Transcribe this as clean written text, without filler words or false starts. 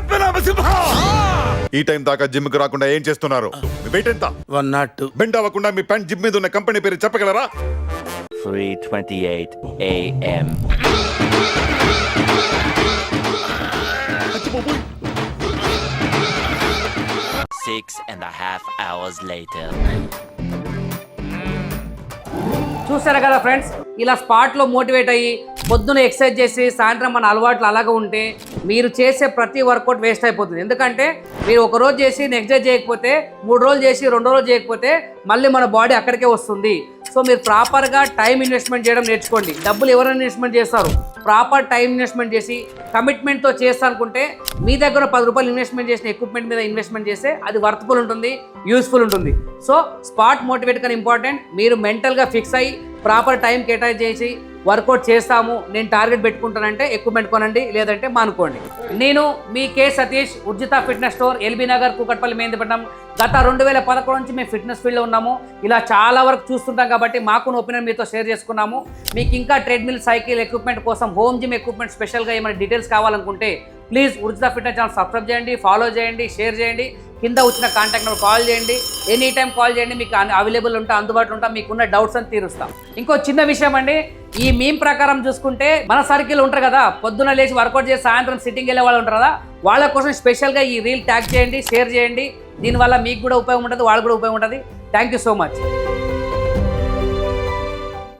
పద్మనాభసింహ ఈ టైం దాకా జిమ్ కి రాకుండా ఏం చేస్తున్నారు? మీ వెయిట్ ఎంత? 102. బెండ్ అవ్వకుండా మీ ప్యాంట్ జిమ్ మీద ఉన్న కంపెనీ పేరు చెప్పగలరా? 3:28 a.m. అచ్చిపోబోయ్. 6.5 hours later. చూసారా కదా ఫ్రెండ్స్, ఇలా స్పాట్లో మోటివేట్ అయ్యి పొద్దున ఎక్సర్సైజ్ చేసి సాయంత్రం మన అలవాట్లు అలాగే ఉంటే మీరు చేసే ప్రతి వర్కౌట్ వేస్ట్ అయిపోతుంది. ఎందుకంటే మీరు ఒక రోజు చేసి నెక్స్ట్ డే చేయకపోతే, 3 రోజులు చేసి 2 రోజులు చేయకపోతే మళ్ళీ మన బాడీ అక్కడికే వస్తుంది. సో మీరు ప్రాపర్గా టైం ఇన్వెస్ట్మెంట్ చేయడం నేర్చుకోండి. డబ్బులు ఎవరైనా ఇన్వెస్ట్మెంట్ చేస్తారు, ప్రాపర్ టైం ఇన్వెస్ట్మెంట్ చేసి కమిట్మెంట్తో చేస్తా అనుకుంటే మీ దగ్గర 10 రూపాయలు ఇన్వెస్ట్మెంట్ చేసిన ఎక్విప్మెంట్ మీద ఇన్వెస్ట్మెంట్ చేస్తే అది వర్త్ఫుల్ ఉంటుంది, యూస్ఫుల్ ఉంటుంది. సో స్పాట్ మోటివేట్ కానీ ఇంపార్టెంట్. మీరు మెంటల్గా ఫిక్స్ అయ్యి ప్రాపర్ టైం కేటాయించేసి వర్కౌట్ చేస్తాము, నేను టార్గెట్ పెట్టుకుంటానంటే ఎక్విప్మెంట్ కొనండి, లేదంటే మానుకోండి. నేను మీ K Satish, Urjitha fitness store, LB Nagar, Kukatpally, Mehdipatnam. గత 2011 నుంచి మేము ఫిట్నెస్ ఫీల్డ్లో ఉన్నాము. ఇలా చాలా వరకు చూస్తుంటాం కాబట్టి మాకు ఒపీనియన్ మీతో షేర్ చేసుకున్నాము. మీకు ఇంకా ట్రెడ్మిల్, సైకిల్ ఎక్విప్మెంట్ కోసం, హోమ్ జిమ్ ఎక్విప్మెంట్ స్పెషల్గా ఏమైనా డీటెయిల్స్ కావాలనుకుంటే please Urjit fitness channel subscribe చేయండి, ఫాలో చేయండి, షేర్ చేయండి. కింద వచ్చిన కాంటాక్ట్ నెంబర్ కాల్ చేయండి, ఎనీ టైం కాల్ చేయండి. మీకు అవైలబుల్ ఉంటా, అందుబాటులో ఉంటాం, మీకున్న డౌట్స్ అని తీరుస్తాం. ఇంకో చిన్న విషయం అండి, ఈ మీమ్ ప్రకారం చూసుకుంటే మన సర్కిల్ ఉంటారు కదా, పొద్దున లేచి వర్కౌట్ చేసి సాయంత్రం సిట్టింగ్ వెళ్ళే వాళ్ళు ఉంటారు కదా, వాళ్ళ కోసం స్పెషల్గా ఈ రీల్ ట్యాగ్ చేయండి, షేర్ చేయండి. దీనివల్ల మీకు కూడా ఉపయోగం ఉంటుంది, వాళ్ళకు కూడా ఉపయోగం ఉంటుంది. Thank you so much.